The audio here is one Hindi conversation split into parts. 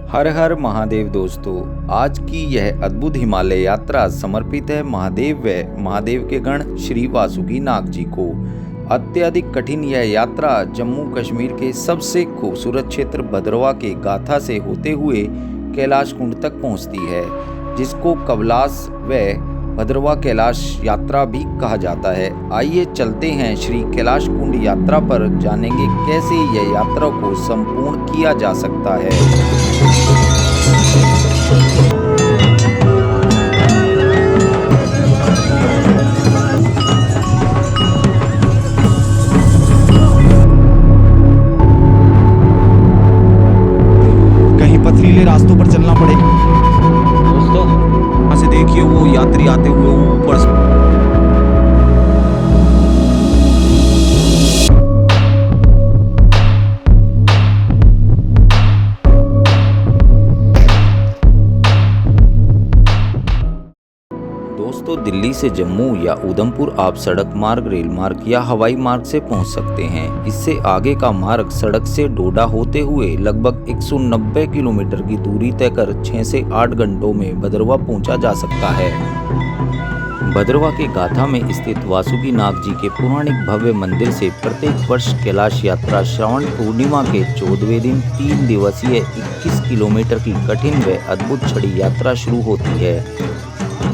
हर हर महादेव दोस्तों, आज की यह अद्भुत हिमालय यात्रा समर्पित है महादेव व महादेव के गण श्री वासुकी नाग जी को। अत्यधिक कठिन यह यात्रा जम्मू कश्मीर के सबसे खूबसूरत क्षेत्र भद्रवाह के गाथा से होते हुए कैलाश कुंड तक पहुंचती है, जिसको कबलास व भद्रवाह कैलाश यात्रा भी कहा जाता है। आइए चलते हैं श्री कैलाश कुंड यात्रा पर, जानेंगे कैसे यह यात्रा को संपूर्ण किया जा सकता है। कहीं पथरीले रास्तों पर चलना पड़े दोस्तों, वहां से देखिए वो यात्री आते हुए ऊपर से। दोस्तों, दिल्ली से जम्मू या उधमपुर आप सड़क मार्ग, रेल मार्ग या हवाई मार्ग से पहुंच सकते हैं। इससे आगे का मार्ग सड़क से डोडा होते हुए लगभग 190 किलोमीटर की दूरी तय कर 6 से 8 घंटों में भद्रवाह पहुंचा जा सकता है। भद्रवाह के गाथा में स्थित वासुकी नाग जी के पौराणिक भव्य मंदिर से प्रत्येक वर्ष कैलाश यात्रा श्रावण पूर्णिमा के 14वें दिन 3 दिवसीय 21 किलोमीटर की कठिन व अद्भुत छड़ी यात्रा शुरू होती है,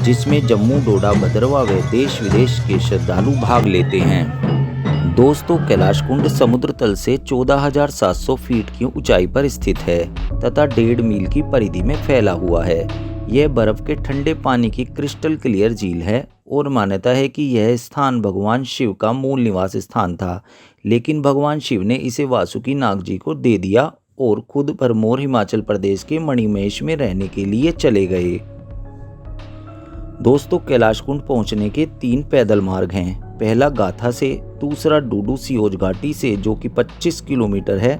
जिसमें जम्मू, डोडा, भद्रवाह व देश विदेश के श्रद्धालु भाग लेते हैं। दोस्तों, कैलाश कुंड समुद्र तल से 14,700 फीट की ऊंचाई पर स्थित है तथा 1.5 मील की परिधि में फैला हुआ है। यह बर्फ के ठंडे पानी की क्रिस्टल क्लियर झील है और मान्यता है कि यह स्थान भगवान शिव का मूल निवास स्थान था, लेकिन भगवान शिव ने इसे वासुकी नाग जी को दे दिया और खुद भरमौर हिमाचल प्रदेश के मणिमहेश में रहने के लिए चले गए। दोस्तों, कैलाश कुंड पहुंचने के 3 पैदल मार्ग हैं। पहला गाथा से, दूसरा डूडू सियोज घाटी से जो कि 25 किलोमीटर है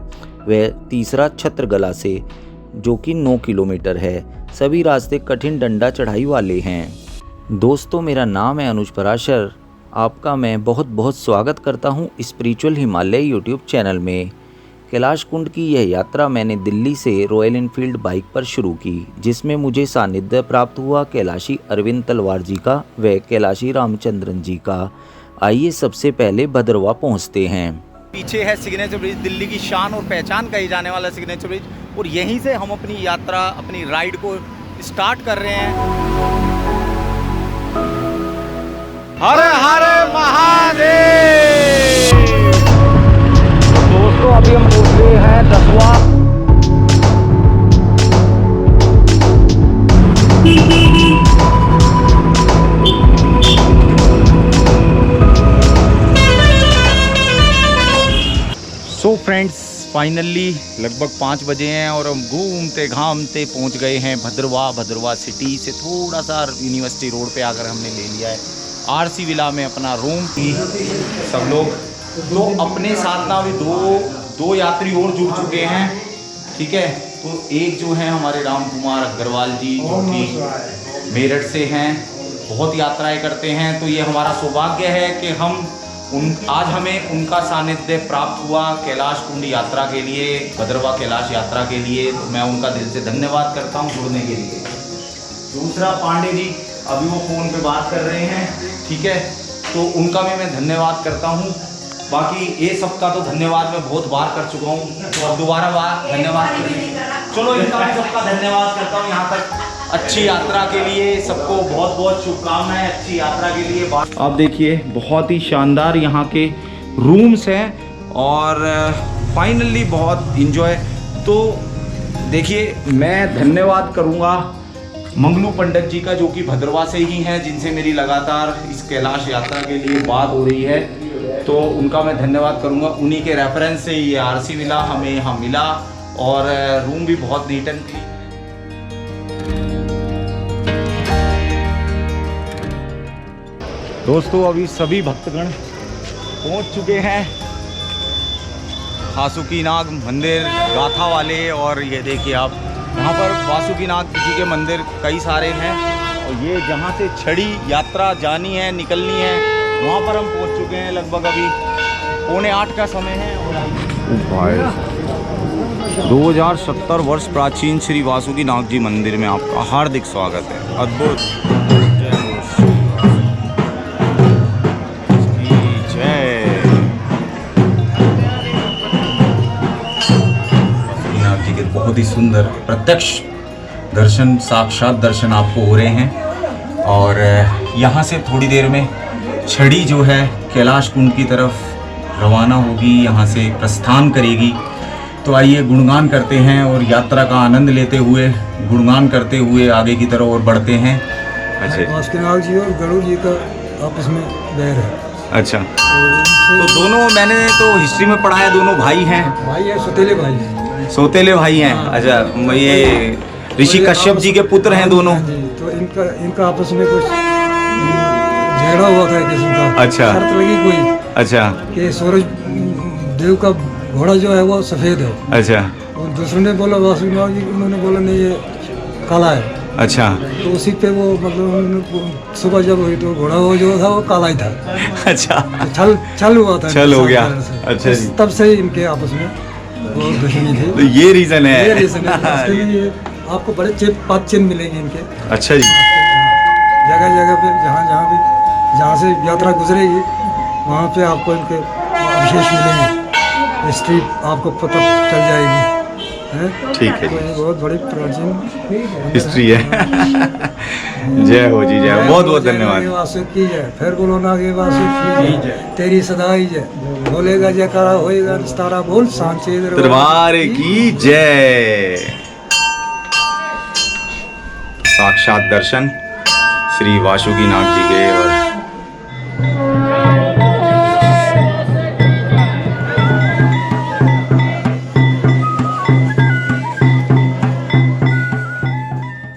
व तीसरा छत्रगला से जो कि 9 किलोमीटर है। सभी रास्ते कठिन डंडा चढ़ाई वाले हैं। दोस्तों, मेरा नाम है अनुज पराशर। आपका मैं बहुत बहुत स्वागत करता हूं स्पिरिचुअल हिमालय यूट्यूब चैनल में। कैलाश कुंड की यह यात्रा मैंने दिल्ली से रॉयल एनफील्ड बाइक पर शुरू की, जिसमें मुझे सानिध्य प्राप्त हुआ कैलाशी अरविंद तलवार जी का व कैलाशी रामचंद्रन जी का। आइए सबसे पहले भद्रवाह पहुंचते हैं। पीछे है सिग्नेचर ब्रिज, दिल्ली की शान और पहचान कही जाने वाला सिग्नेचर ब्रिज, और यहीं से हम अपनी यात्रा, अपनी राइड को स्टार्ट कर रहे हैं। हर हर महादेव। दोस्तों, अभी हम पहुंच गए हैं दसवा। सो फ्रेंड्स, फाइनली लगभग 5 बजे हैं और हम घूमते घामते पहुंच गए हैं भद्रवाह। भद्रवाह सिटी से थोड़ा सा यूनिवर्सिटी रोड पे आकर हमने ले लिया है आरसी विला में अपना रूम की सब लोग। तो अपने साथ ना अभी दो यात्री और जुड़ चुके हैं, ठीक है। तो एक जो है हमारे राम कुमार अग्रवाल जी, जो कि मेरठ से हैं, बहुत यात्राएं करते हैं। तो ये हमारा सौभाग्य है कि आज हमें उनका सानिध्य प्राप्त हुआ कैलाश कुंड यात्रा के लिए, भद्रवाह कैलाश यात्रा के लिए। तो मैं उनका दिल से धन्यवाद करता हूँ जुड़ने के लिए। दूसरा पांडे जी, अभी वो फ़ोन पे बात कर रहे हैं, ठीक है, तो उनका भी मैं धन्यवाद करता हूँ। बाकी ये सबका तो धन्यवाद मैं बहुत बार कर चुका हूँ, तो अब दोबारा धन्यवाद करें। चलो, इनका भी सबका धन्यवाद करता हूँ यहाँ तक अच्छी यात्रा के लिए। सबको बहुत बहुत शुभकामनाएं अच्छी यात्रा के लिए। आप देखिए, बहुत ही शानदार यहाँ के रूम्स हैं और फाइनली बहुत इंजॉय। तो देखिए, मैं धन्यवाद करूँगा मंगलू पंडित जी का, जो कि भद्रवाह से ही हैं, जिनसे मेरी लगातार इस कैलाश यात्रा के लिए बात हो रही है। तो उनका मैं धन्यवाद करूंगा। उन्हीं के रेफरेंस से ये आरसी विला हमें यहाँ मिला और रूम भी बहुत नीट एंड क्लीन। दोस्तों, अभी सभी भक्तगण पहुँच चुके हैं वासुकी नाग मंदिर गाथा वाले। और ये देखिए आप, यहाँ पर वासुकी नाग जी के मंदिर कई सारे हैं और ये जहाँ से छड़ी यात्रा जानी है, निकलनी है, वहाँ पर हम पहुँच चुके हैं। लगभग अभी 7:45 का समय है और 2070 वर्ष प्राचीन श्री वासुकी नाग जी मंदिर में आपका हार्दिक स्वागत है। अद्भुत। जय नाग जी के बहुत ही सुंदर प्रत्यक्ष दर्शन, साक्षात दर्शन आपको हो रहे हैं। और यहाँ से थोड़ी देर में छड़ी जो है कैलाश कुंड की तरफ रवाना होगी, यहाँ से प्रस्थान करेगी। तो आइए गुणगान करते हैं और यात्रा का आनंद लेते हुए, गुणगान करते हुए आगे की तरफ और बढ़ते हैं। अच्छा, वासुकीनाग जी और गरुड़ जी का आपस में बैर है। अच्छा, तो दोनों मैंने तो हिस्ट्री में पढ़ा है, दोनों भाई हैं। भाई है, सौतेले भाई। सौतेले भाई हैं। अच्छा, ये ऋषि कश्यप जी के पुत्र हैं दोनों। तो इनका आपस में कुछ झगड़ा हुआ था किस्म का। अच्छा, शर्त लगी कोई। अच्छा, कि सूरज देव का घोड़ा जो है वो सफेद है। अच्छा, और दूसरे ने बोला वासुकीनाग जी, उन्होंने बोला नहीं ये काला है। अच्छा, तो उसी पे वो मतलब सुबह जब हुई तो घोड़ा वो जो था वो काला ही था। अच्छा, तो छल हुआ था, छल हो गया। अच्छा, तब से इनके आपस में वो दुश्मनी थी। तो ये रीजन है। ये रीजन है। ये आपको बड़े पाक चिन्ह मिलेंगे इनके। अच्छा जी, जगह जगह पे जहाँ से यात्रा गुजरेगी वहाँ पे आपको इनके विशेष मिलेंगे। हिस्ट्री आपको पता चल जाएगी। ठीक है, तो ये बहुत बड़ी प्राचीन हिस्ट्री है। जय हो जी, जय हो, बहुत बहुत धन्यवाद। वासुकी जय, फिर बोलो नागे वासुकी जय, तेरी सदा ही जय, बोलेगा जयकारा होएगा निस्तारा, बोल सांचे दरबार की जय। साक्षात दर्शन श्री वासुकी नाग जी के। और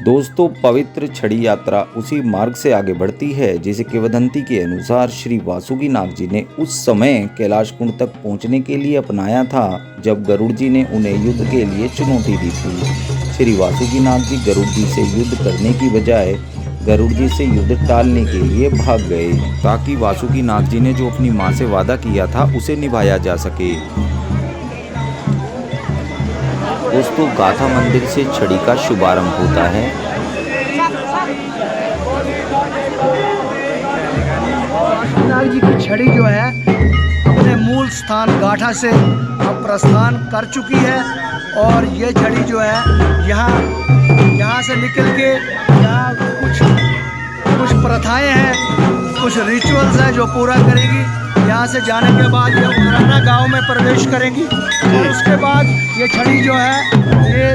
दोस्तों, पवित्र छड़ी यात्रा उसी मार्ग से आगे बढ़ती है जिसे किंवदंती के अनुसार श्री वासुकी नाग जी ने उस समय कैलाश कुंड तक पहुंचने के लिए अपनाया था जब गरुड़ जी ने उन्हें युद्ध के लिए चुनौती दी थी। श्री वासुकी नाग जी गरुड़ जी से युद्ध करने की बजाय गरुड़ जी से युद्ध टालने के लिए भाग गए ताकि वासुकी नाग जी ने जो अपनी मां से वादा किया था उसे निभाया जा सके। दोस्तों, गाथा मंदिर से छड़ी का शुभारंभ होता है। नाग जी की छड़ी जो है अपने मूल स्थान गाठा से अब प्रस्थान कर चुकी है और ये छड़ी जो है यहाँ से निकल के यहाँ कुछ प्रथाएं हैं, कुछ रिचुअल्स हैं जो पूरा करेगी। यहाँ से जाने के बाद ये उमराना गांव में प्रवेश करेंगी और उसके बाद ये छड़ी जो है ये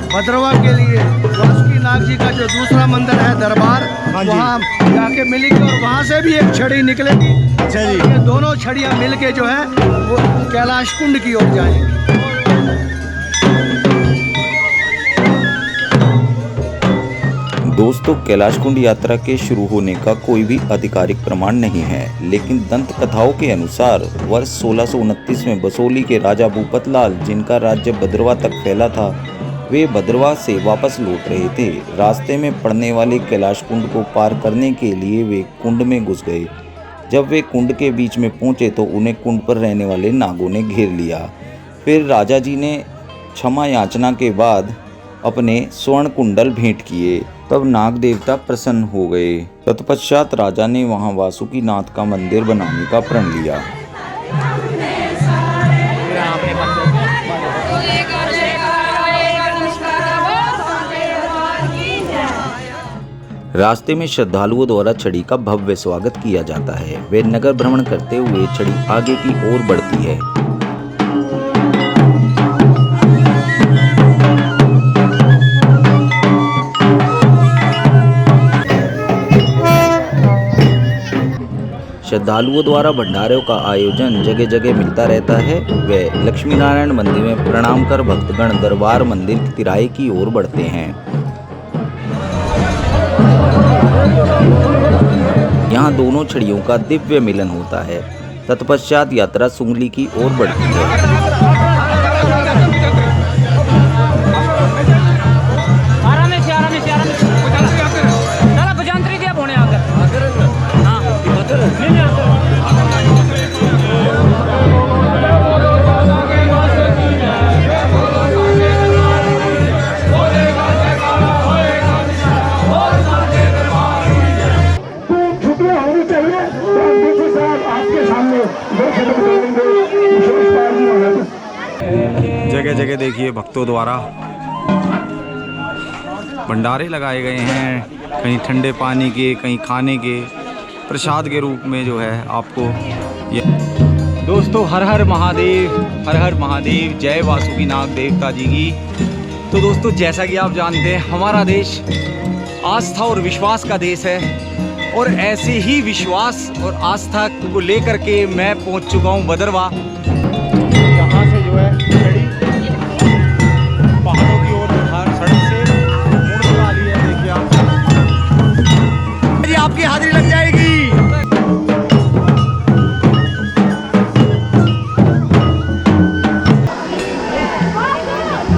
भद्रवा के लिए वासुकी नाग जी का जो दूसरा मंदिर है दरबार, वहाँ जाके मिलेगी और वहाँ से भी एक छड़ी निकलेगी। अच्छा जी, ये दोनों छड़ियाँ मिल के जो है वो कैलाश कुंड की ओर जाएंगी। दोस्तों, कैलाश कुंड यात्रा के शुरू होने का कोई भी आधिकारिक प्रमाण नहीं है, लेकिन दंत कथाओं के अनुसार वर्ष 1629 में बसोली के राजा भूपतलाल, जिनका राज्य भद्रवा तक फैला था, वे भद्रवा से वापस लौट रहे थे। रास्ते में पड़ने वाले कैलाश कुंड को पार करने के लिए वे कुंड में घुस गए। जब वे कुंड के बीच में पहुंचे तो उन्हें कुंड पर रहने वाले नागों ने घेर लिया। फिर राजा जी ने क्षमा याचना के बाद अपने स्वर्ण कुंडल भेंट किए। तब नाग देवता प्रसन्न हो गए। तत्पश्चात राजा ने वहां वासुकी नाथ का मंदिर बनाने का प्रण लिया। रास्ते में श्रद्धालुओं द्वारा छड़ी का भव्य स्वागत किया जाता है। वे नगर भ्रमण करते हुए छड़ी आगे की ओर बढ़ती है। श्रद्धालुओं द्वारा भंडारों का आयोजन जगह जगह मिलता रहता है। वे लक्ष्मी नारायण मंदिर में प्रणाम कर भक्तगण दरबार मंदिर की तिराई की ओर बढ़ते हैं। यहाँ दोनों छड़ियों का दिव्य मिलन होता है। तत्पश्चात यात्रा सुंगली की ओर बढ़ती है। द्वारा भंडारे लगाए गए हैं, कहीं ठंडे पानी के, कहीं खाने के, प्रसाद के रूप में जो है आपको ये। दोस्तों हर हर महादेव, हर हर महादेव, जय वासुकीनाग देवता जी की। तो दोस्तों जैसा कि आप जानते हैं हमारा देश आस्था और विश्वास का देश है, और ऐसे ही विश्वास और आस्था को लेकर के मैं पहुंच चुका हूं भद्रवा। यहाँ से जो है छड़ी पहाड़ों की ओर बाहर सड़क से मुड़ वाली है। देखिए आप जी, आपकी हाजिरी लग जाएगी।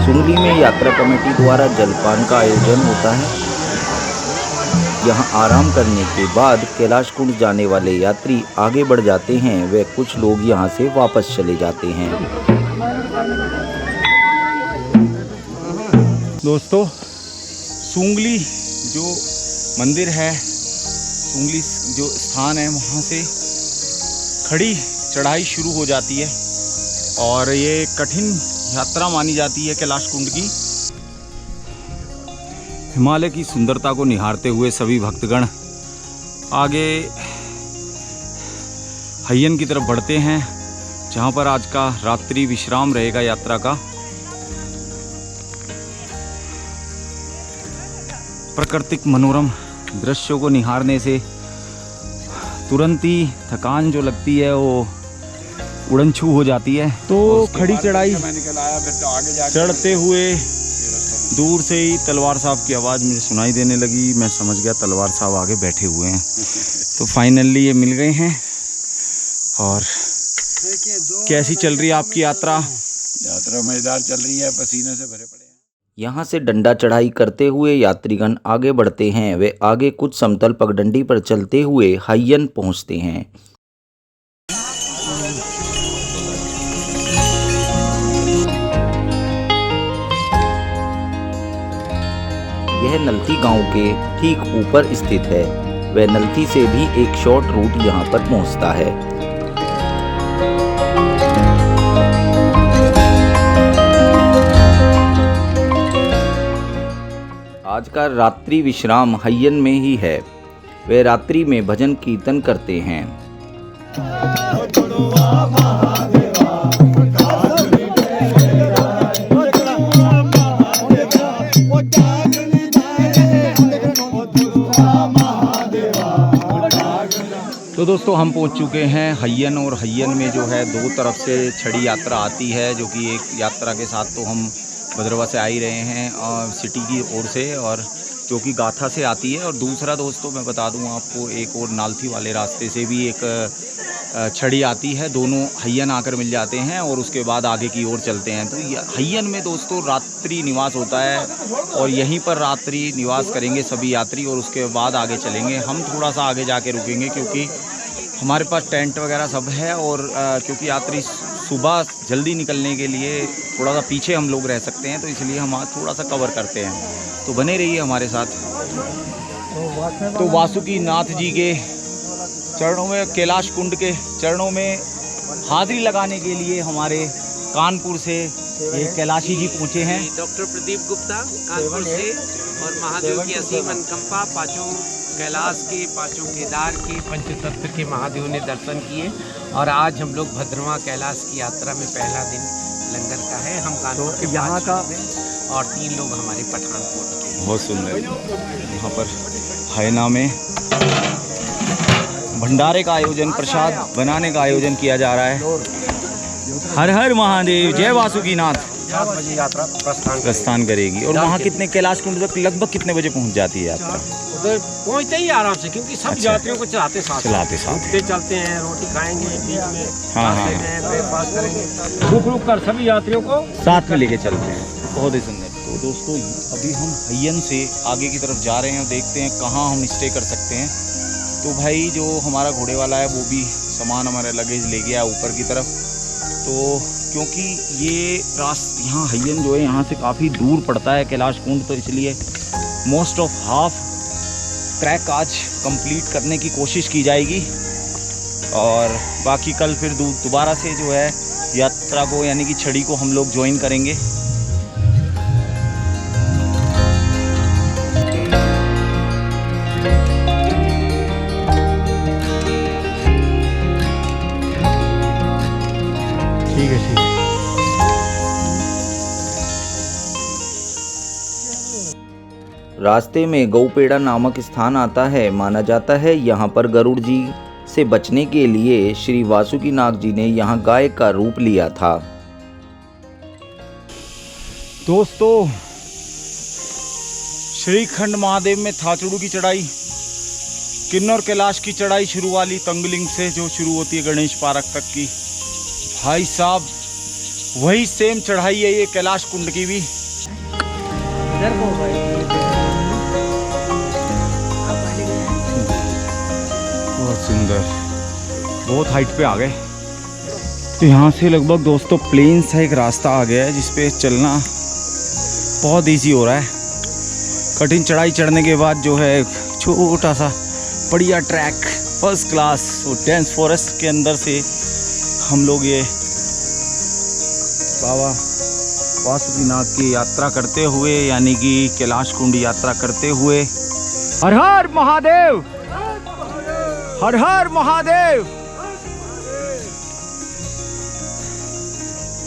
सुंगली में यात्रा कमेटी द्वारा जलपान का आयोजन होता है। यहाँ आराम करने के बाद कैलाश कुंड जाने वाले यात्री आगे बढ़ जाते हैं, व कुछ लोग यहाँ से वापस चले जाते हैं। दोस्तों सुंगली जो मंदिर है, सुंगली जो स्थान है, वहाँ से खड़ी चढ़ाई शुरू हो जाती है और ये कठिन यात्रा मानी जाती है कैलाश कुंड की। हिमालय की सुंदरता को निहारते हुए सभी भक्तगण आगे हय्यन की तरफ बढ़ते हैं, जहाँ पर आज का रात्रि विश्राम रहेगा यात्रा का। प्राकृतिक मनोरम दृश्यों को निहारने से तुरंत ही थकान जो लगती है वो उड़नछू हो जाती है। तो खड़ी चढ़ाई चढ़ते हुए दूर से ही तलवार साहब की आवाज़ मुझे सुनाई देने लगी। मैं समझ गया तलवार साहब आगे बैठे हुए हैं। तो फाइनली ये मिल गए हैं। और कैसी चल रही है आपकी यात्रा? यात्रा मजेदार चल रही है, पसीने से भरे पड़े हैं। यहाँ से डंडा चढ़ाई करते हुए यात्रीगण आगे बढ़ते हैं, वे आगे कुछ समतल पगडंडी पर चलते हुए हय्यन पहुँचते हैं। यह नलथी गांव के ठीक ऊपर स्थित है, वह नलथी से भी एक शॉर्ट रूट यहां पर पहुंचता है। आज का रात्रि विश्राम हय्यन में ही है। वे रात्रि में भजन कीर्तन करते हैं। तो दोस्तों हम पहुंच चुके हैं हय्यन, और हय्यन में जो है दो तरफ से छड़ी यात्रा आती है, जो कि एक यात्रा के साथ तो हम भद्रवा से आ ही रहे हैं और सिटी की ओर से, और जो कि गाथा से आती है। और दूसरा दोस्तों मैं बता दूं आपको, एक और नालथी वाले रास्ते से भी एक छड़ी आती है। दोनों हय्यन आकर मिल जाते हैं और उसके बाद आगे की ओर चलते हैं। तो हय्यन में दोस्तों रात्रि निवास होता है और यहीं पर रात्रि निवास करेंगे सभी यात्री, और उसके बाद आगे चलेंगे। हम थोड़ा सा आगे जाके रुकेंगे क्योंकि हमारे पास टेंट वगैरह सब है, और क्योंकि यात्री सुबह जल्दी निकलने के लिए थोड़ा सा पीछे हम लोग रह सकते हैं, तो इसलिए हम आज थोड़ा सा कवर करते हैं। तो बने रहिए हमारे साथ। तो वासुकीनाथ जी के चरणों में, कैलाश कुंड के चरणों में हाजिरी लगाने के लिए हमारे कानपुर से ये कैलाशी जी पहुँचे हैं। डॉक्टर प्रदीप गुप्ता कानपुर से, और महादेव की असीम अनुकंपा, पांचों कैलाश के, पांचों केदार के, पंचतत्व के महादेव ने दर्शन किए। और आज हम लोग भद्रवा कैलाश की यात्रा में पहला दिन लंगर का है। हम कानपुर के यहाँ का, और 3 लोग हमारे पठानकोट के। बहुत सुंदर। यहाँ पर हयना में भंडारे का आयोजन, प्रसाद बनाने का आयोजन किया जा रहा है। हर हर महादेव, जय वासुकीनाथ। 7 बजे यात्रा प्रस्थान करेगी। और वहाँ कितने, कैलाश कुंड तक लगभग कितने बजे पहुँच जाती है यात्रा? उधर पहुँचते ही आराम से, क्योंकि सब यात्रियों को चलाते साथ चलते हैं, रोटी खाएंगे बीच में, रास्ते में ब्रेकफास्ट करेंगे, रुक कर सभी यात्रियों को साथ में लेके चलते हैं। बहुत ही सुंदर। तो दोस्तों अभी हम हय्यन से आगे की तरफ जा रहे हैं और देखते हैं कहाँ हम स्टे कर सकते हैं। तो भाई जो हमारा घोड़े वाला है वो भी सामान, हमारा लगेज ले गया ऊपर की तरफ। तो क्योंकि ये रास्ता, यहाँ हय्यन जो है यहाँ से काफ़ी दूर पड़ता है कैलाश कुंड, तो इसलिए मोस्ट ऑफ हाफ ट्रैक आज कंप्लीट करने की कोशिश की जाएगी, और बाकी कल फिर दोबारा से जो है यात्रा को, यानी कि छड़ी को हम लोग ज्वाइन करेंगे। रास्ते में गौपेड़ा नामक स्थान आता है। माना जाता है यहाँ पर गरुड़ जी से बचने के लिए श्री वासुकीनाग जी ने यहाँ गाय का रूप लिया था। दोस्तों, श्रीखंड महादेव में थाचड़ू की चढ़ाई, किन्नौर कैलाश की चढ़ाई शुरू वाली तंगलिंग से जो शुरू होती है गणेश पार्क तक की, भाई साहब वही सेम चढ़ाई है ये कैलाश कुंड की भी। बहुत सुंदर, बहुत हाइट पे आ गए। तो यहाँ से लगभग दोस्तों प्लेन सा एक रास्ता आ गया है जिसपे चलना बहुत इजी हो रहा है। कठिन चढ़ाई चढ़ने के बाद जो है छोटा सा बढ़िया track first class dense forest के अंदर से हम लोग ये बाबा वासुकीनाग की यात्रा करते हुए, यानी कि कैलाश कुंड यात्रा करते हुए, हर हर महादेव, हर हर महादेव।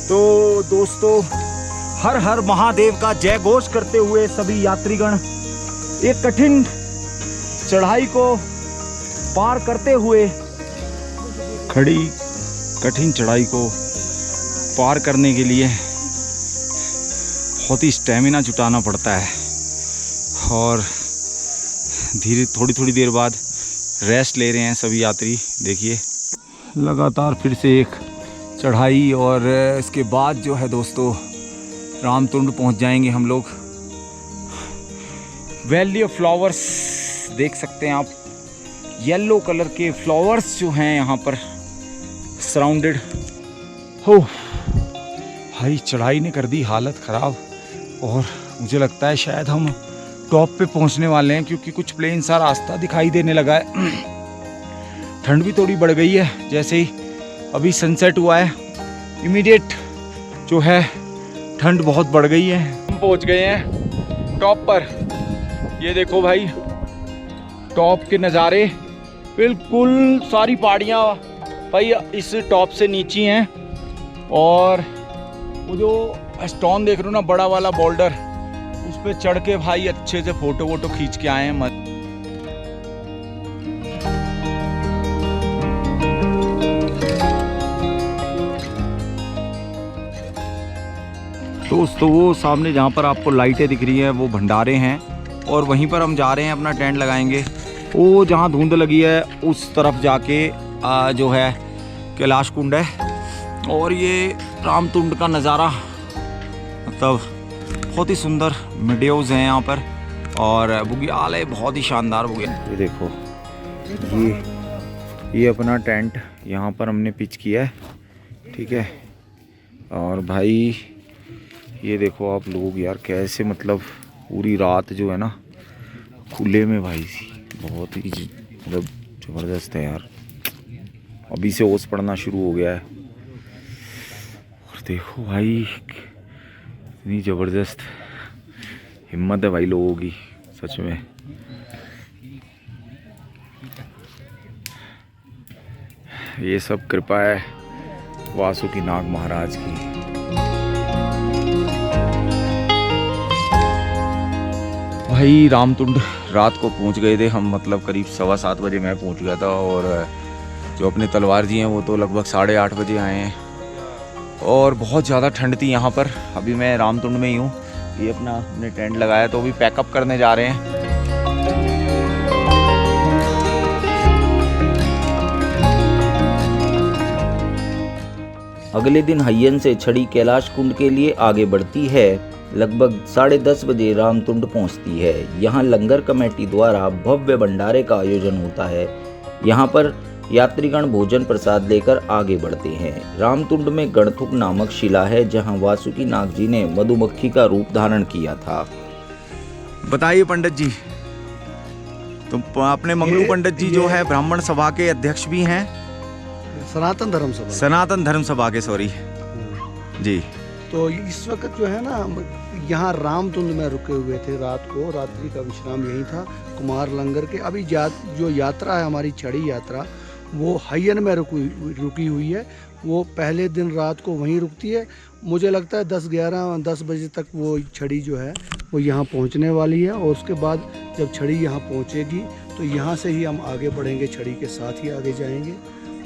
तो दोस्तों, हर हर महादेव का जय घोष करते हुए सभी यात्रीगण एक कठिन चढ़ाई को पार करते हुए, कठिन चढ़ाई को पार करने के लिए बहुत ही स्टेमिना जुटाना पड़ता है और थोड़ी देर बाद रेस्ट ले रहे हैं सभी यात्री। देखिए लगातार फिर से एक चढ़ाई और इसके बाद जो है दोस्तों रामतुंड पहुंच जाएंगे हम लोग। वैली ऑफ फ्लावर्स देख सकते हैं आप, येलो कलर के फ्लावर्स जो हैं यहाँ पर सराउंडेड हो। भाई चढ़ाई ने कर दी हालत ख़राब और मुझे लगता है शायद हम टॉप पे पहुंचने वाले हैं, क्योंकि कुछ प्लेन सा रास्ता दिखाई देने लगा है। ठंड भी थोड़ी बढ़ गई है, जैसे ही अभी सनसेट हुआ है इमीडिएट जो है ठंड बहुत बढ़ गई है। हम पहुंच गए हैं टॉप पर। ये देखो भाई टॉप के नज़ारे, बिल्कुल सारी पहाड़ियाँ भाई इस टॉप से नीची हैं और वो जो स्टोन देख रहे हो ना, बड़ा वाला बोल्डर, उस पे चढ़ के भाई अच्छे से फोटो वोटो खींच के आए हैं। दोस्तों वो सामने जहाँ पर आपको लाइटें दिख रही हैं वो भंडारे हैं और वहीं पर हम जा रहे हैं अपना टेंट लगाएंगे। वो जहाँ धुंध लगी है उस तरफ जाके जो है कैलाश कुंड है और ये रामतुंड का नज़ारा, मतलब बहुत ही सुंदर मीडियोज़ हैं यहाँ पर और बुग्याल है, बहुत ही शानदार बुग्याल। ये देखो ये अपना टेंट यहाँ पर हमने पिच किया है, ठीक है। और भाई ये देखो आप लोग यार कैसे, मतलब पूरी रात जो है ना खुले में भाई, बहुत ही मतलब ज़बरदस्त है यार। अभी से ओस पड़ना शुरू हो गया है और देखो भाई इतनी ज़बरदस्त हिम्मत है भाई लोगों की, सच में। ये सब कृपा है वासुकीनाग महाराज की। भाई रामतुंड रात को पहुंच गए थे हम, मतलब करीब 7:15 बजे मैं पहुंच गया था और जो अपने तलवार जी हैं वो तो लगभग 8:30 बजे आए हैं और बहुत ज़्यादा ठंड थी यहाँ पर। अभी मैं रामतुंड में ही हूँ, ये अपने टेंट लगाया तो अभी पैकअप करने जा रहे हैं। अगले दिन हय्यन से छड़ी कैलाश कुंड के लिए आगे बढ़ती है। लगभग 10:30 बजे रामतुंड पहुंचती है। यहाँ लंगर कमेटी द्वारा भव्य भंडारे का आयोजन होता है। यहाँ पर यात्रीगण भोजन प्रसाद लेकर आगे बढ़ते हैं। रामतुंड में गणथुक नामक शिला है जहाँ वासुकीनाग जी ने मधुमक्खी का रूप धारण किया था। बताइए पंडित जी, तो अपने मंगलू पंडित जी जो है ब्राह्मण सभा के अध्यक्ष भी हैं, सनातन धर्म सभा के सॉरी जी। तो इस वक्त जो है ना यहाँ रामतुंड में रुके हुए थे रात को, रात्रि का विश्राम यही था कुमार लंगर के। अभी जो यात्रा है हमारी छड़ी यात्रा वो हय्यन में रुकी हुई है वो पहले दिन रात को वहीं रुकती है। मुझे लगता है 10 बजे तक वो छड़ी जो है वो यहाँ पहुँचने वाली है, और उसके बाद जब छड़ी यहाँ पहुँचेगी तो यहाँ से ही हम आगे बढ़ेंगे, छड़ी के साथ ही आगे जाएंगे।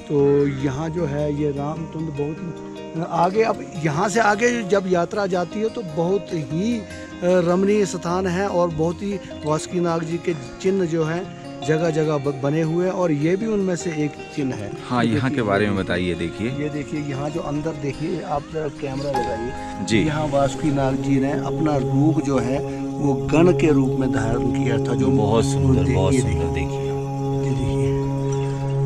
तो यहाँ जो है ये रामतुंड बहुत आगे, अब यहाँ से आगे जब यात्रा जाती है तो बहुत ही रमणीय स्थान है, और बहुत ही वासुकीनाग जी के चिन्ह जो हैं जगह जगह बने हुए हैं, और ये भी उनमें से एक चिन्ह है। हाँ, यहाँ के बारे में बताइए। देखिए, ये देखिए यहाँ जो अंदर देखिए, आप जरा कैमरा लगाइए जी। यहाँ वासुकीनाग जी ने अपना रूप जो है वो गण के रूप में धारण किया था, जो बहुत सुंदर, बहुत ये सुंदर। देखिए,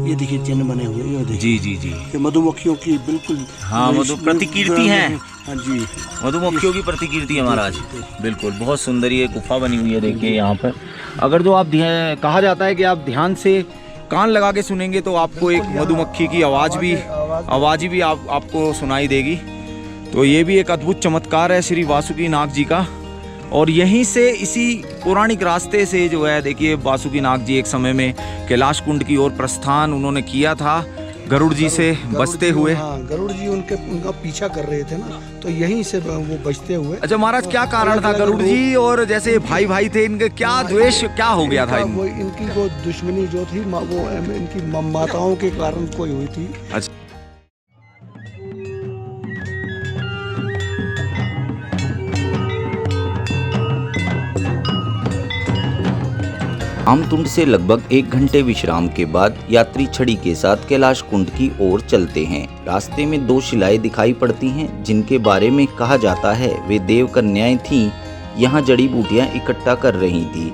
ये देखिए चिन्ह बने हुए हैं, ये देखिए। जी जी जी, ये मधुमक्खियों की बिल्कुल, हाँ, प्रतिकीर्ति है। हाँ जी, मधुमक्खियों की प्रतिकीर्ति है महाराज। बिल्कुल, बहुत सुंदर ये गुफा बनी हुई है। देखिए यहाँ पर अगर जो आप कहा जाता है कि आप ध्यान से कान लगा के सुनेंगे तो आपको एक मधुमक्खी की आवाज़ भी आपको सुनाई देगी। तो ये भी एक अद्भुत चमत्कार है श्री वासुकीनाग जी का। और यहीं से इसी पौराणिक रास्ते से जो है, देखिए, वासुकीनाग जी एक समय में कैलाश कुंड की ओर प्रस्थान उन्होंने किया था, गरुड़ जी से बचते हुए। हाँ, गरुड़ जी उनका पीछा कर रहे थे ना, तो यहीं से वो बचते हुए। अच्छा महाराज, क्या कारण था गरुड़ जी और जैसे भाई थे इनके, क्या द्वेष क्या हो गया था? वो इनकी वो दुश्मनी जो थी वो इनकी माताओं के कारण कोई हुई थी। अच्छा, रामतुंड से लगभग 1 घंटे विश्राम के बाद यात्री छड़ी के साथ कैलाश कुंड की ओर चलते हैं। रास्ते में 2 शिलाएं दिखाई पड़ती हैं, जिनके बारे में कहा जाता है वे देव कन्याएं थीं, यहाँ जड़ी बूटियां इकट्ठा कर रही थी।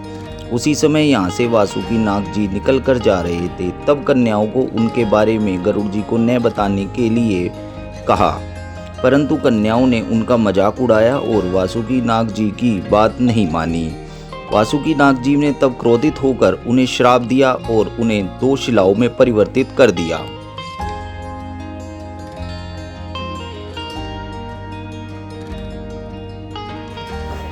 उसी समय यहाँ से वासुकीनाग जी निकल कर जा रहे थे। तब कन्याओं को उनके बारे में गरुड़ जी को न बताने के लिए कहा, परंतु कन्याओं ने उनका मजाक उड़ाया और वासुकीनाग जी की बात नहीं मानी। वासुकीनाग जी ने तब क्रोधित होकर उन्हें श्राप दिया और उन्हें 2 शिलाओं में परिवर्तित कर दिया।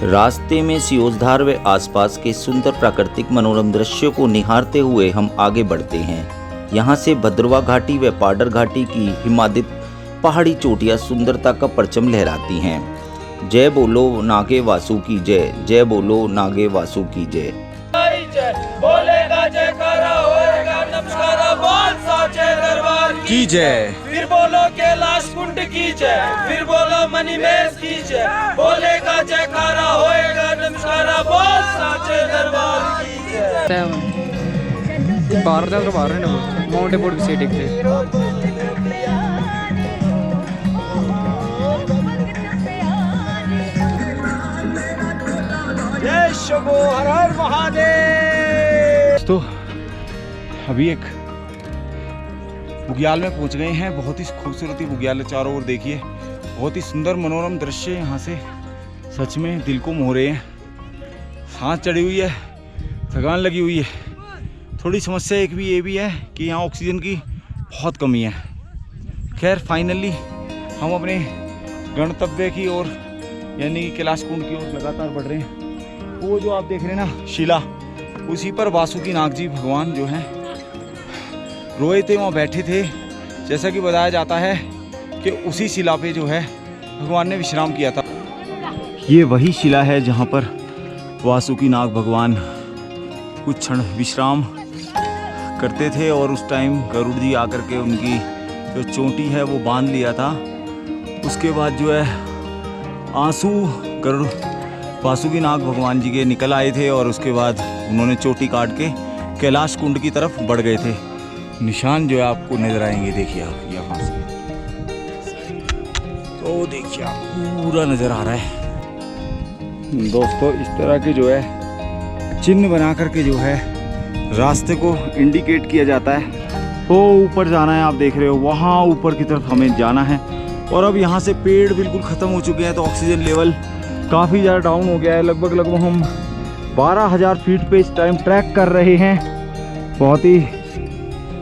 रास्ते में सियोजधार व आसपास के सुंदर प्राकृतिक मनोरम दृश्यों को निहारते हुए हम आगे बढ़ते हैं। यहाँ से भद्रवा घाटी व पाडर घाटी की हिमादित पहाड़ी चोटियाँ सुंदरता का परचम लहराती हैं। जय बोलो नागे वासु की जय, जय बोलो नागे वासु की जय। बोलेगा जयकारा होएगा नमस्कारा, बोल साचे दरबार की जय। फिर बोलो कैलाश कुंड की जय, फिर बोलो मणिमेश की जय। बोलेगा जयकारा होएगा नमस्कारा, बोल साचे दरबार की जय। बाहर है ना, माउंट एबोर्ड की सीट थे। जय शंभो, हर हर महादेव। तो अभी एक बुग्याल में पहुंच गए हैं। बहुत ही खूबसूरती बुग्याल है, चारों ओर देखिए, बहुत ही सुंदर मनोरम दृश्य यहाँ से सच में दिल को मोह रहे हैं। सांस चढ़ी हुई है, थकान लगी हुई है। थोड़ी समस्या एक भी ये भी है कि यहाँ ऑक्सीजन की बहुत कमी है। खैर फाइनली हम अपने गंतव्य की ओर यानी कि कैलाश कुंड की ओर लगातार बढ़ रहे हैं। वो जो आप देख रहे हैं ना शिला, उसी पर वासुकीनाग जी भगवान जो हैं रोए थे, वहाँ बैठे थे। जैसा कि बताया जाता है कि उसी शिला पे जो है भगवान ने विश्राम किया था। ये वही शिला है जहाँ पर वासुकीनाग भगवान कुछ क्षण विश्राम करते थे और उस टाइम गरुड़ जी आकर के उनकी जो चोटी है वो बांध लिया था। उसके बाद जो है आंसू गरुड़ वासुकीनाग भगवान जी के निकल आए थे और उसके बाद उन्होंने चोटी काट के कैलाश कुंड की तरफ बढ़ गए थे। निशान जो है आपको नजर आएंगे, देखिए आप यहाँ से, तो देखिए आप पूरा नज़र आ रहा है दोस्तों। इस तरह के जो है चिन्ह बना करके जो है रास्ते को इंडिकेट किया जाता है। वो ऊपर जाना है, आप देख रहे हो, वहाँ ऊपर की तरफ हमें जाना है। और अब यहाँ से पेड़ बिल्कुल ख़त्म हो चुके हैं, तो ऑक्सीजन लेवल काफ़ी ज़्यादा डाउन हो गया है। लगभग हम 12,000 फीट पे इस टाइम ट्रैक कर रहे हैं। बहुत ही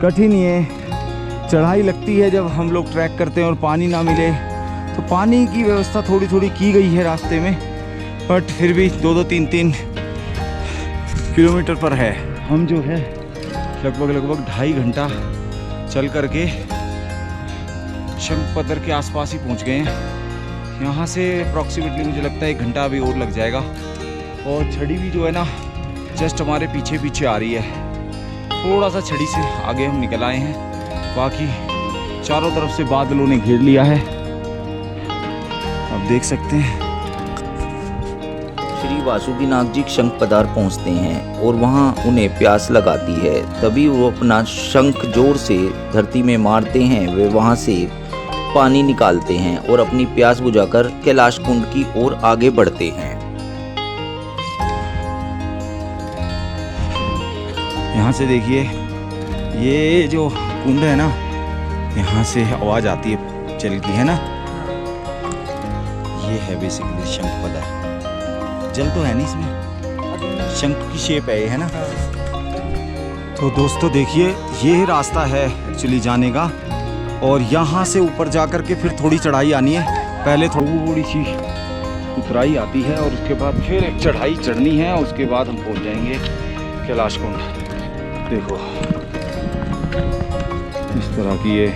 कठिन ये चढ़ाई लगती है जब हम लोग ट्रैक करते हैं और पानी ना मिले। तो पानी की व्यवस्था थोड़ी थोड़ी की गई है रास्ते में, बट फिर भी 2-2, 3-3 किलोमीटर पर है। हम जो है लगभग 2.5 घंटा चल करके शंखपदर के आसपास ही पहुंच गए हैं। यहाँ से अप्रॉक्सीमेटली मुझे लगता है 1 घंटा अभी और लग जाएगा। और छड़ी भी जो है ना जस्ट हमारे पीछे पीछे आ रही है। थोड़ा सा छड़ी से आगे हम निकल आए हैं, बाकी चारों तरफ से बादलों ने घेर लिया है, आप देख सकते हैं। श्री वासुकीनाग जी शंख पदार पहुंचते हैं और वहां उन्हें प्यास लगाती है। तभी वो अपना शंख जोर से धरती में मारते हैं। वे वहां से पानी निकालते हैं और अपनी प्यास बुझाकर कैलाश कुंड की ओर आगे बढ़ते हैं। यहाँ से देखिए, ये जो कुंड है ना, यहाँ से आवाज आती है जल की, है ना। ये है बेसिकली शंख पदार। जल तो है नहीं इसमें, शंख की शेप है ये, है ना। तो दोस्तों देखिए, ये रास्ता है एक्चुअली जाने का। और यहाँ से ऊपर जा कर के फिर थोड़ी चढ़ाई आनी है। पहले थोड़ी सी उतराई आती है और उसके बाद फिर एक चढ़ाई चढ़नी है। उसके बाद हम पहुँच जाएंगे कैलाश कुंड। देखो इस तरह की ये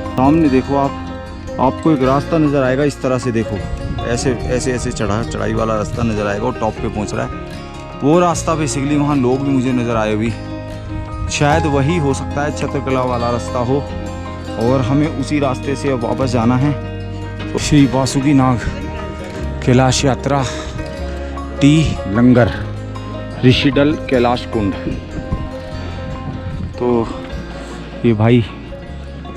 सामने देखो, आपको एक रास्ता नज़र आएगा इस तरह से। देखो ऐसे चढ़ाई वाला रास्ता नज़र आएगा और टॉप पे पहुंच रहा है। वो रास्ता बेसिकली वहाँ लोग भी मुझे नज़र आए अभी, शायद वही हो सकता है, छत्रकला वाला रास्ता हो। और हमें उसी रास्ते से अब वापस जाना है। तो श्री वासुकीनाग कैलाश यात्रा टी लंगर ऋषिडल कैलाश कुंड। तो ये भाई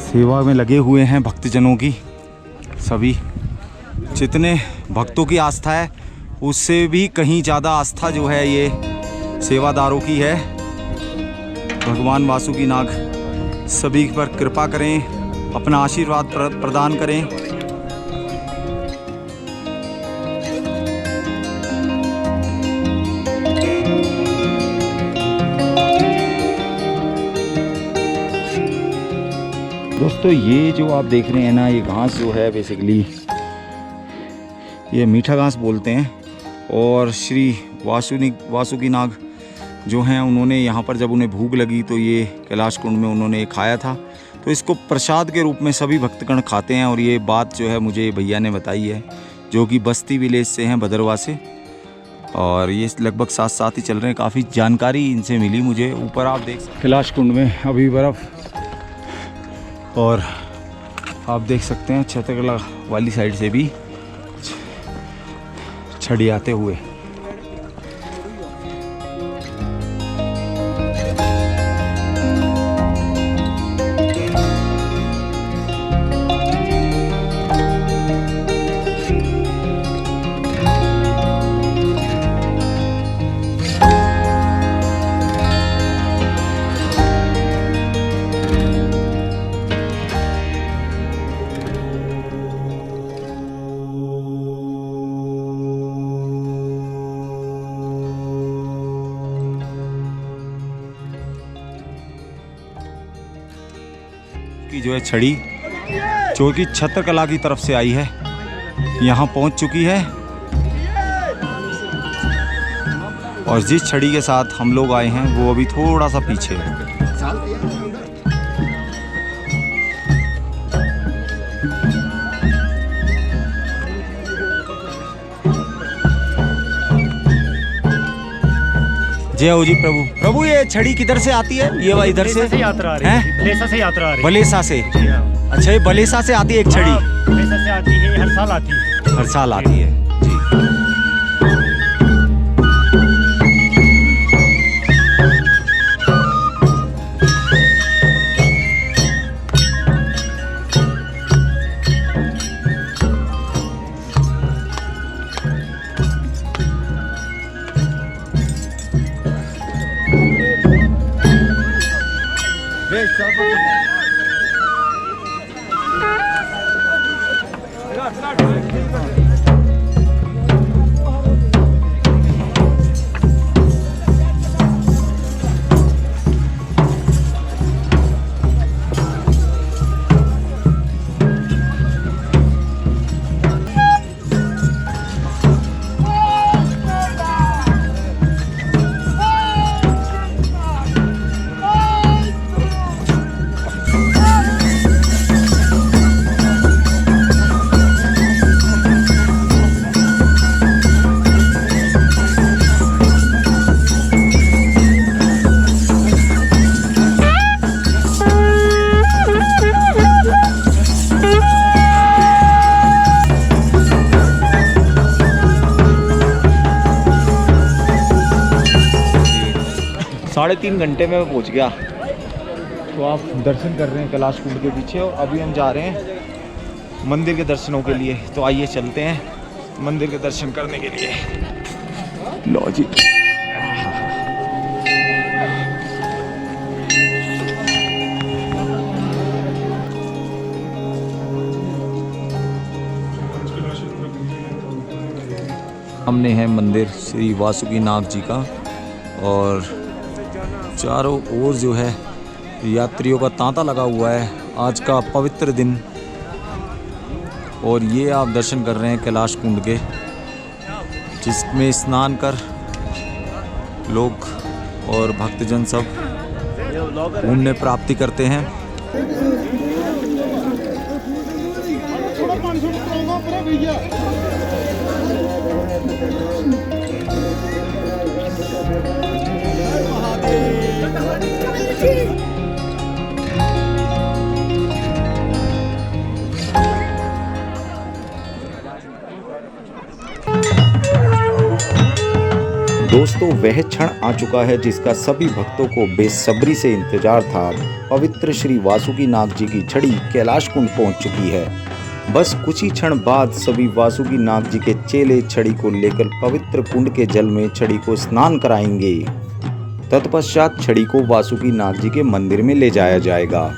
सेवा में लगे हुए हैं भक्तजनों की। सभी जितने भक्तों की आस्था है उससे भी कहीं ज़्यादा आस्था जो है ये सेवादारों की है। भगवान वासुकीनाग सभी पर कृपा करें, अपना आशीर्वाद प्रदान करें। दोस्तों ये जो आप देख रहे हैं ना, ये घास जो है बेसिकली ये मीठा घास बोलते हैं। और श्री वासुकीनाग जो हैं, उन्होंने यहाँ पर जब उन्हें भूख लगी तो ये कैलाश कुंड में उन्होंने खाया था। तो इसको प्रसाद के रूप में सभी भक्तगण खाते हैं। और ये बात जो है मुझे भैया ने बताई है, जो कि बस्ती विलेज से हैं, भद्रवा से। और ये लगभग साथ ही चल रहे हैं। काफ़ी जानकारी इनसे मिली मुझे। ऊपर आप देख कैलाश कुंड में अभी बर्फ़, और आप देख सकते हैं छत्रकला वाली साइड से भी छड़ी आते हुए। की जो है छड़ी, जो कि छत्रकला की तरफ से आई है, यहाँ पहुँच चुकी है। और जिस छड़ी के साथ हम लोग आए हैं वो अभी थोड़ा सा पीछे है। जय हो जी प्रभु। प्रभु ये छड़ी किधर से आती है? ये वाला इधर से यात्रा आ रही है, बलेसा से यात्रा आ रही है। बलेसा से? अच्छा, ये बलेसा से आती है एक छड़ी? बलेसा से आती है, हर साल आती है। हर साल आती है जी। 3.5 घंटे में मैं पहुंच गया। तो आप दर्शन कर रहे हैं कैलाश कुंड के पीछे, और अभी हम जा रहे हैं मंदिर के दर्शनों के लिए। तो आइए चलते हैं मंदिर के दर्शन करने के लिए। लो जी, सामने है मंदिर श्री वासुकी नाग जी का, और चारों ओर जो है यात्रियों का तांता लगा हुआ है। आज का पवित्र दिन, और ये आप दर्शन कर रहे हैं कैलाश कुंड के, जिसमें स्नान कर लोग और भक्तजन सब पुण्य प्राप्ति करते हैं। दोस्तों, वह क्षण आ चुका है जिसका सभी भक्तों को बेसब्री से इंतजार था। पवित्र श्री वासुकी नाग जी की छड़ी कैलाश कुंड पहुंच चुकी है। बस कुछ ही क्षण बाद सभी वासुकी नाग जी के चेले छड़ी को लेकर पवित्र कुंड के जल में छड़ी को स्नान कराएंगे। तत्पश्चात छड़ी को वासुकी नाग जी के मंदिर में ले जाया जाएगा।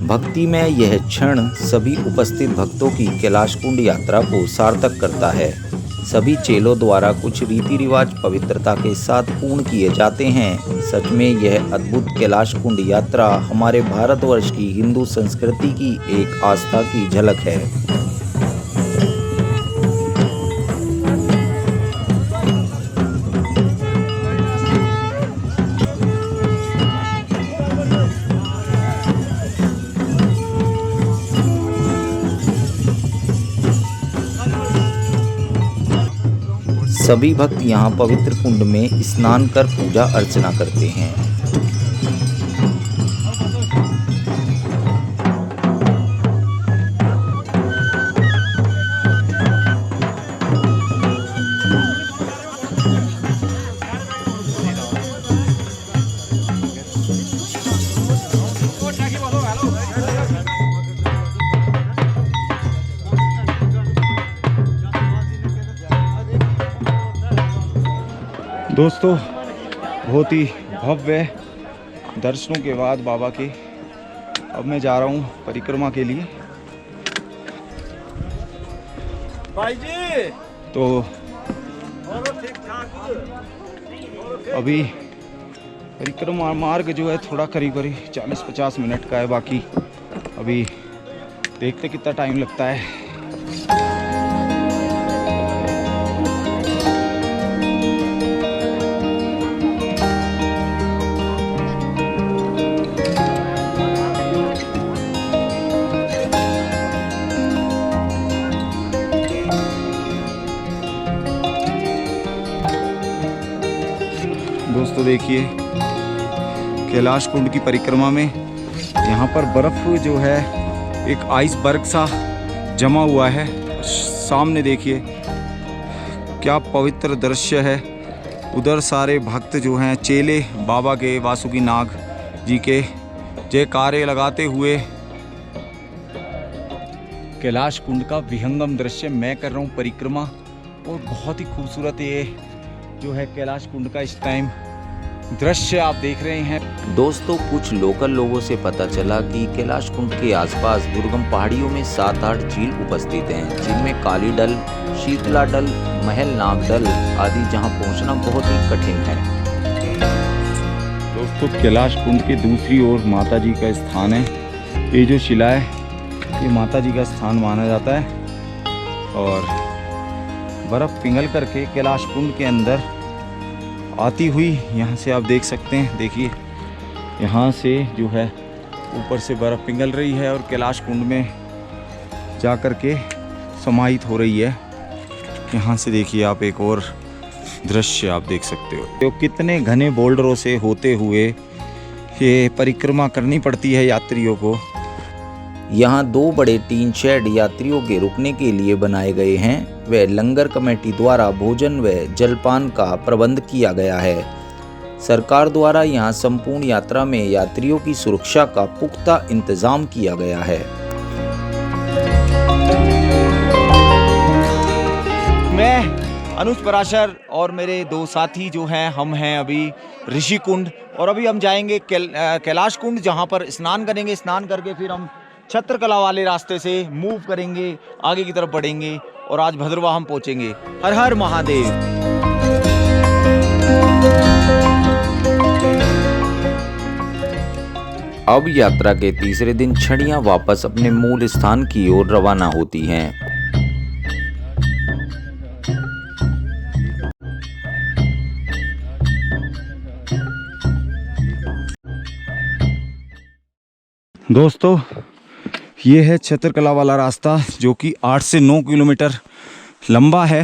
भक्ति में यह क्षण सभी उपस्थित भक्तों की कैलाश कुंड यात्रा को सार्थक करता है। सभी चेलों द्वारा कुछ रीति रिवाज पवित्रता के साथ पूर्ण किए जाते हैं। सच में यह अद्भुत कैलाश कुंड यात्रा हमारे भारतवर्ष की हिंदू संस्कृति की एक आस्था की झलक है। सभी भक्त यहाँ पवित्र कुंड में स्नान कर पूजा अर्चना करते हैं। दोस्तों, बहुत ही भव्य दर्शनों के बाद बाबा के अब मैं जा रहा हूँ परिक्रमा के लिए। भाई जी तो अभी परिक्रमा मार्ग जो है थोड़ा करीब 40-50 मिनट का है। बाकी अभी देखते कितना टाइम लगता है। दोस्तों देखिए, कैलाश कुंड की परिक्रमा में यहाँ पर बर्फ़ जो है एक आइसबर्ग सा जमा हुआ है। सामने देखिए क्या पवित्र दृश्य है। उधर सारे भक्त जो हैं चेले बाबा के वासुकी नाग जी के जयकारे लगाते हुए कैलाश कुंड का विहंगम दृश्य मैं कर रहा हूँ परिक्रमा। और बहुत ही खूबसूरत ये जो है कैलाश कुंड का इस टाइम दृश्य आप देख रहे हैं। दोस्तों, कुछ लोकल लोगों से पता चला कि कैलाश कुंड के आसपास दुर्गम पहाड़ियों में 7-8 झील उपस्थित हैं, जिनमें काली डल, शीतला डल, महल नाग डल आदि, जहां पहुंचना बहुत ही कठिन है। दोस्तों, कैलाश कुंड के दूसरी ओर माता जी का स्थान है। ये जो शिला है ये माता जी का स्थान माना जाता है और बर्फ़ पिघल करके कैलाश कुंड के अंदर आती हुई यहाँ से आप देख सकते हैं। देखिए, यहाँ से जो है ऊपर से बर्फ़ पिघल रही है और कैलाश कुंड में जा कर के समाहित हो रही है। यहाँ से देखिए आप एक और दृश्य आप देख सकते हो। तो कितने घने बोल्डरों से होते हुए ये परिक्रमा करनी पड़ती है यात्रियों को। यहाँ 2 बड़े टीन शेड यात्रियों के रुकने के लिए बनाए गए हैं। व लंगर कमेटी द्वारा भोजन व जलपान का प्रबंध किया गया है। सरकार द्वारा यहाँ संपूर्ण यात्रा में यात्रियों की सुरक्षा का पुख्ता इंतजाम किया गया है। मैं अनुज पराशर और मेरे 2 साथी जो हैं, हम हैं अभी ऋषिकुंड और अभी हम जाएंगे कैलाश कुंड, जहाँ पर स्नान करेंगे। स्नान करके फिर हम छत्रकला वाले रास्ते से मूव करेंगे, आगे की तरफ बढ़ेंगे और आज भद्रवाह हम पहुंचेंगे। हर हर महादेव। अब यात्रा के तीसरे दिन छड़ियां वापस अपने मूल स्थान की ओर रवाना होती हैं। दोस्तों, ये है छत्रकला वाला रास्ता जो कि 8 से 9 किलोमीटर लंबा है।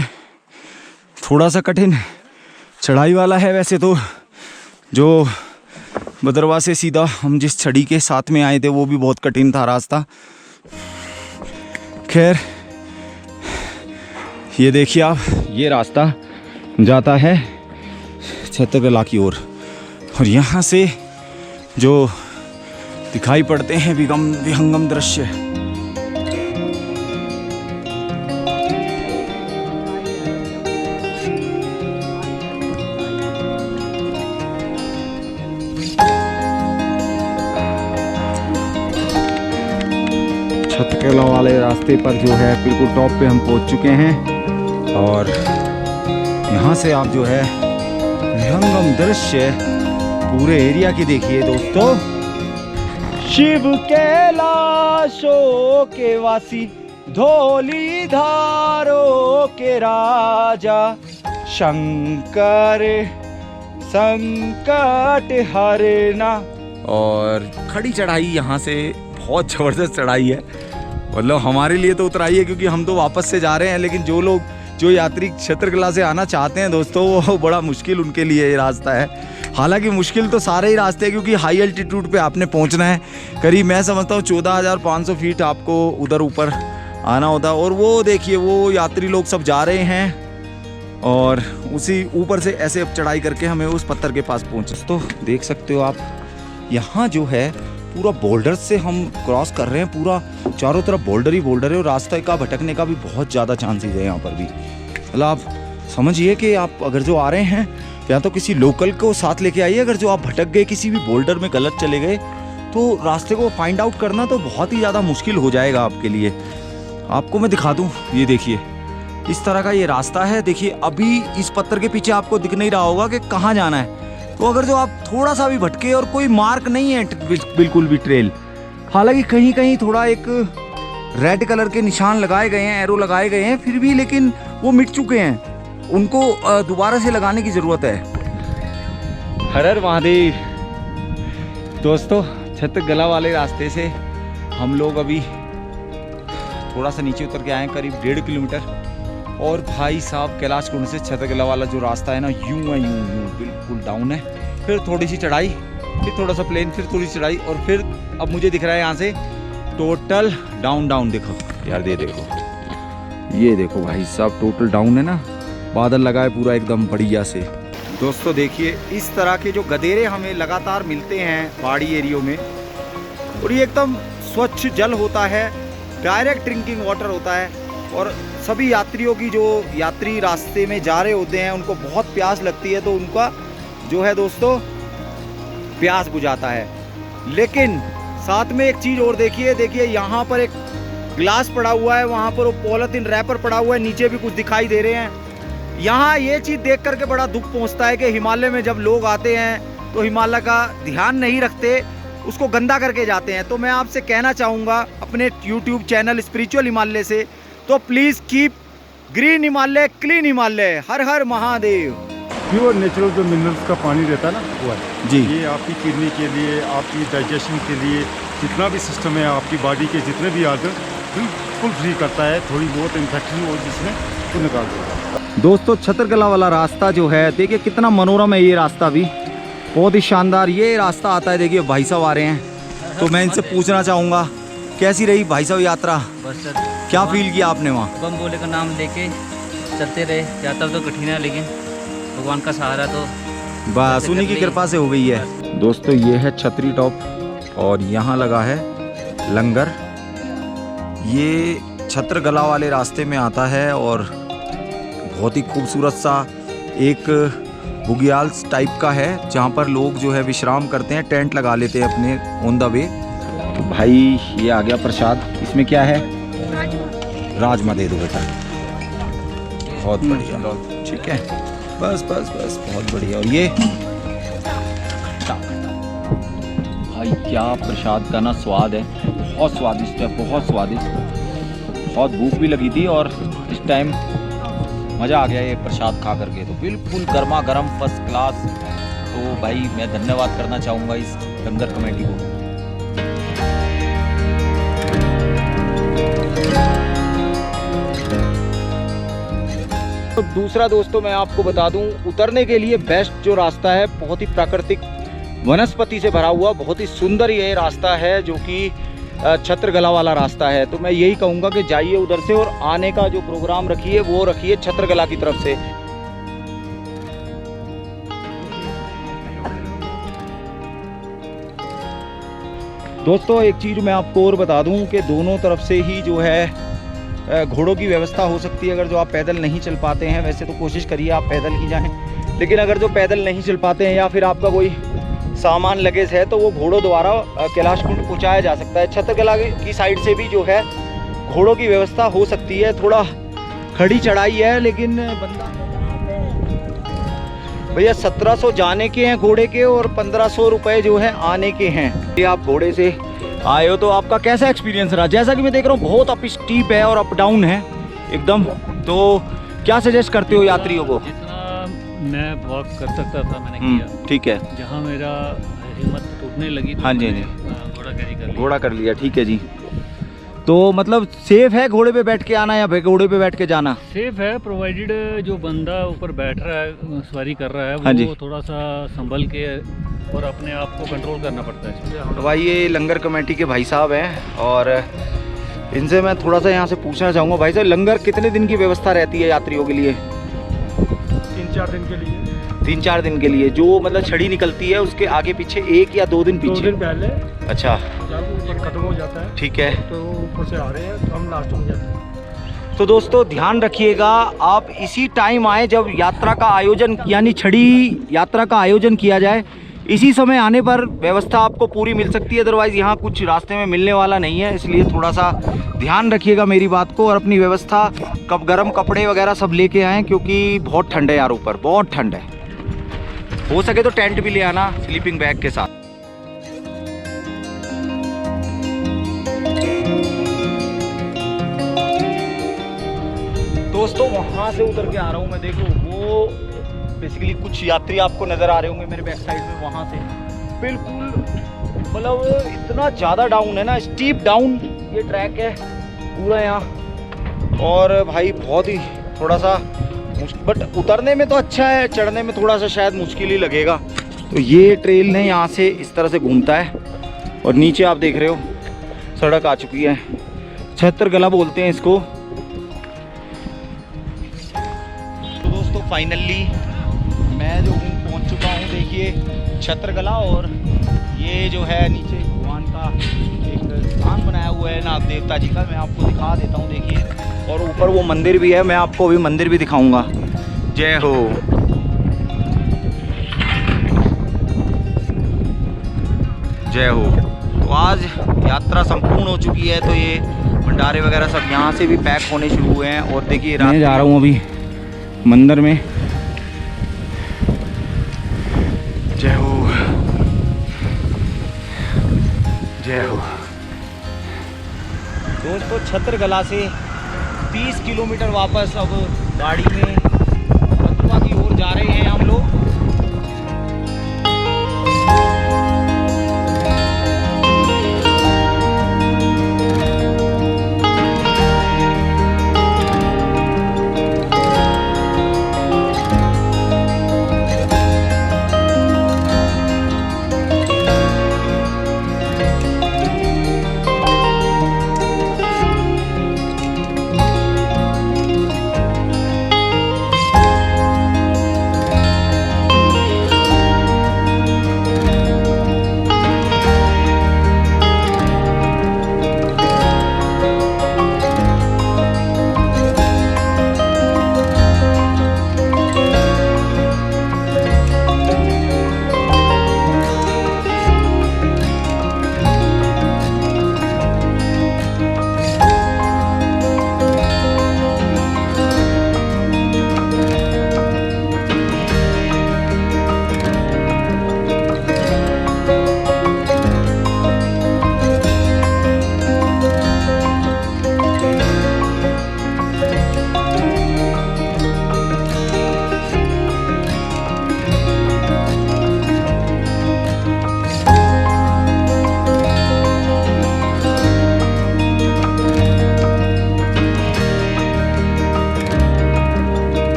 थोड़ा सा कठिन चढ़ाई वाला है। वैसे तो जो भद्रवाह से सीधा हम जिस छड़ी के साथ में आए थे वो भी बहुत कठिन था रास्ता। खैर, ये देखिए आप, ये रास्ता जाता है छत्रकला की ओर और यहाँ से जो दिखाई पड़ते हैं विहंगम दृश्य। छत्रकला वाले रास्ते पर जो है बिल्कुल टॉप पे हम पहुंच चुके हैं और यहाँ से आप जो है विहंगम दृश्य पूरे एरिया की देखिए दोस्तों। शिव कैलाशों के वासी, धौली धारों के राजा, शंकर संकट हरना। और खड़ी चढ़ाई यहाँ से बहुत ज़बरदस्त चढ़ाई है। मतलब हमारे लिए तो उतराई है क्योंकि हम तो वापस से जा रहे हैं, लेकिन जो यात्री छत्रकला से आना चाहते हैं दोस्तों, वो बड़ा मुश्किल उनके लिए ये रास्ता है। हालांकि मुश्किल तो सारे ही रास्ते हैं क्योंकि हाई एल्टीट्यूड पे आपने पहुंचना है। करीब मैं समझता हूँ 14,500 फीट आपको उधर ऊपर आना होता है। और वो देखिए, वो यात्री लोग सब जा रहे हैं और उसी ऊपर से ऐसे अब चढ़ाई करके हमें उस पत्थर के पास पहुँचे। तो देख सकते हो आप, यहाँ जो है पूरा बोल्डर से हम क्रॉस कर रहे हैं। पूरा चारों तरफ बोल्डर ही बोल्डर है और रास्ते का भटकने का भी बहुत ज़्यादा चांसेस है यहाँ पर भी। मतलब आप समझिए कि आप अगर जो आ रहे हैं या तो किसी लोकल को साथ लेके आइए। अगर जो आप भटक गए, किसी भी बोल्डर में गलत चले गए, तो रास्ते को फाइंड आउट करना तो बहुत ही ज़्यादा मुश्किल हो जाएगा आपके लिए। आपको मैं दिखा दूँ, ये देखिए इस तरह का ये रास्ता है। देखिए अभी इस पत्थर के पीछे आपको दिख नहीं रहा होगा कि कहाँ जाना है। तो अगर जो आप थोड़ा सा भी भटके और कोई मार्क नहीं है बिल्कुल भी ट्रेल, हालांकि कहीं कहीं थोड़ा एक रेड कलर के निशान लगाए गए हैं, एरो लगाए गए हैं, फिर भी लेकिन वो मिट चुके हैं। उनको दोबारा से लगाने की ज़रूरत है। हर हर महादेव। दोस्तों, छत्रकला वाले रास्ते से हम लोग अभी थोड़ा सा नीचे उतर के आए हैं, करीब 1.5 किलोमीटर। और भाई साहब, कैलाश कुंड से छत्रकला वाला जो रास्ता है ना, यूं बिल्कुल डाउन है। फिर थोड़ी सी चढ़ाई, फिर थोड़ा सा प्लेन, फिर थोड़ी सी चढ़ाई और फिर अब मुझे दिख रहा है यहाँ से टोटल डाउन। देखो यार, ये देखो भाई साहब, टोटल डाउन है ना। बादल लगा है पूरा एकदम बढ़िया से। दोस्तों देखिए, इस तरह के जो गदेरे हमें लगातार मिलते हैं पहाड़ी एरियो में, और ये एकदम स्वच्छ जल होता है, डायरेक्ट ड्रिंकिंग वाटर होता है। और सभी यात्रियों की, जो यात्री रास्ते में जा रहे होते हैं, उनको बहुत प्यास लगती है, तो उनका जो है दोस्तों प्यास बुझाता है। लेकिन साथ में एक चीज़ और देखिए यहाँ पर एक ग्लास पड़ा हुआ है, वहाँ पर वो पॉलिथीन रैपर पड़ा हुआ है, नीचे भी कुछ दिखाई दे रहे हैं। यहाँ ये चीज़ देख करके बड़ा दुख पहुँचता है कि हिमालय में जब लोग आते हैं तो हिमालय का ध्यान नहीं रखते, उसको गंदा करके जाते हैं। तो मैं आपसे कहना चाहूँगा अपने YouTube चैनल स्पिरिचुअल हिमालय से, तो please keep green Himalaya, clean Himalaya. Her her Mahadev. Pure natural जो मिनरल्स का पानी रहता है ना, वो है जी। ये आपकी किडनी के लिए, आपकी डाइजेशन के लिए, जितना भी सिस्टम है आपकी बॉडी के जितने भी आर्गन बिल्कुल फ्री करता है। थोड़ी बहुत इन्फेक्शन हो जिसमें तो निकाल देगा। दोस्तों छतरकला वाला रास्ता जो है देखिए कितना मनोरम है, ये रास्ता भी बहुत ही शानदार। ये रास्ता आता है, देखिए भाई साहब आ रहे हैं, तो मैं इनसे पूछना चाहूँगा कैसी रही भाई साहब यात्रा? बस सर, क्या फील किया आपने वहाँ? बम भोले का नाम लेके चलते रहे। यात्रा तो कठिन है लेकिन भगवान का सहारा तो बस उन्हीं की कृपा से हो गई है। दोस्तों ये है छतरी टॉप और यहाँ लगा है लंगर। ये छतरगला वाले रास्ते में आता है और बहुत ही खूबसूरत सा एक बुग्याल टाइप का है, जहाँ पर लोग जो है विश्राम करते हैं, टेंट लगा लेते हैं अपने ऑन द वे। तो भाई ये आ गया प्रसाद, इसमें क्या है? राजमा दे दो बेटा। बहुत बढ़िया, ठीक है, बस बस बस, बहुत बढ़िया। और ये भाई क्या प्रसाद का ना स्वाद है, बहुत स्वादिष्ट है, बहुत स्वादिष्ट। बहुत भूख भी लगी थी और इस टाइम मज़ा आ गया ये प्रसाद खा करके, तो बिल्कुल गर्मा गर्म फर्स्ट क्लास। तो भाई मैं धन्यवाद करना चाहूँगा इस लंगर कमेटी को। तो दूसरा दोस्तों मैं आपको बता दूं, उतरने के लिए बेस्ट जो रास्ता है, बहुत ही प्राकृतिक वनस्पति से भरा हुआ बहुत ही सुंदर ये रास्ता है, जो कि छतरगला वाला रास्ता है। तो मैं यही कहूँगा कि जाइए उधर से और आने का जो प्रोग्राम रखिए वो रखिए छतरगला की तरफ से। दोस्तों एक चीज़ मैं आपको और बता दूं कि दोनों तरफ से ही जो है घोड़ों की व्यवस्था हो सकती है। अगर जो आप पैदल नहीं चल पाते हैं, वैसे तो कोशिश करिए आप पैदल ही जाएं, लेकिन अगर जो पैदल नहीं चल पाते हैं या फिर आपका कोई सामान लगेज है तो वो घोड़ों द्वारा कैलाश कुंड पहुँचाया जा सकता है। छतरगला की साइड से भी जो है घोड़ों की व्यवस्था हो सकती है। थोड़ा खड़ी चढ़ाई है लेकिन बंदा भैया 1700 जाने के हैं घोड़े के और 1500 रुपये जो है आने के हैं। ये आप घोड़े से आए हो तो आपका कैसा एक्सपीरियंस रहा? जैसा कि मैं देख रहा हूँ बहुत अप स्टीप है और अप डाउन है एकदम, तो क्या सजेस्ट करते हो यात्रियों को? मैं वॉक कर सकता था, मैंने किया। ठीक है। जहाँ मेरा हिम्मत टूटने लगी तो हाँ जी, घोड़ा कर लिया। ठीक है जी। तो मतलब सेफ है घोड़े पे बैठ के आना या घोड़े पे बैठ के जाना? सेफ है, प्रोवाइडेड जो बंदा ऊपर बैठ रहा है, सवारी कर रहा है, हाँ वो थोड़ा सा संभल के और अपने आप को कंट्रोल करना पड़ता है। तो भाई ये लंगर कमेटी के भाई साहब हैं और इनसे मैं थोड़ा सा यहाँ से पूछना चाहूँगा। भाई साहब लंगर कितने दिन की व्यवस्था रहती है यात्रियों के लिए? 3-4 दिन के लिए। 3-4 दिन के लिए। जो मतलब छड़ी निकलती है उसके आगे पीछे 1 या 2 दिन पीछे? 2 दिन पहले। अच्छा, जब ऊपर खत्म हो जाता है ठीक है, तो ऊपर से आ रहे हैं तो हम लास्ट में जाते हैं। तो दोस्तों ध्यान रखिएगा, आप इसी टाइम आए जब यात्रा का आयोजन यानी छड़ी यात्रा का आयोजन किया जाए, इसी समय आने पर व्यवस्था आपको पूरी मिल सकती है। अदरवाइज़ यहाँ कुछ रास्ते में मिलने वाला नहीं है, इसलिए थोड़ा सा ध्यान रखिएगा मेरी बात को और अपनी व्यवस्था गर्म कपड़े वगैरह सब लेके आएँ, क्योंकि बहुत ठंड है यार, ऊपर बहुत ठंड है। हो सके तो टेंट भी ले आना स्लीपिंग बैग के साथ। दोस्तों वहाँ से उतर के आ रहा हूँ मैं, देखो वो बेसिकली कुछ यात्री आपको नज़र आ रहे होंगे मेरे बैक साइड में, वहाँ से बिल्कुल मतलब इतना ज़्यादा डाउन है ना, स्टीप डाउन ये ट्रैक है पूरा यहाँ। और भाई बहुत ही थोड़ा सा बट उतरने में तो अच्छा है, चढ़ने में थोड़ा सा शायद मुश्किल ही लगेगा। तो ये ट्रेल ने यहाँ से इस तरह से घूमता है और नीचे आप देख रहे हो सड़क आ चुकी है, छतरगला बोलते हैं इसको। तो दोस्तों फाइनली मैं जो हूँ पहुँच चुका हूँ, देखिए छतरगला। और ये जो है नीचे भगवान का एक स्थान बनाया हुआ है नाग देवता जी का, मैं आपको दिखा देता हूँ देखिए। और ऊपर वो मंदिर भी है, मैं आपको अभी मंदिर भी दिखाऊंगा। जय हो। जय हो। तो आज यात्रा संपूर्ण हो चुकी है, तो ये भंडारे वगैरह सब यहाँ से भी पैक होने शुरू हुए हैं। और देखिए मैं जा रहा हूँ अभी मंदिर में। जय हो, जय हो। दोस्तों छत्रगला से 30 किलोमीटर वापस अब गाड़ी में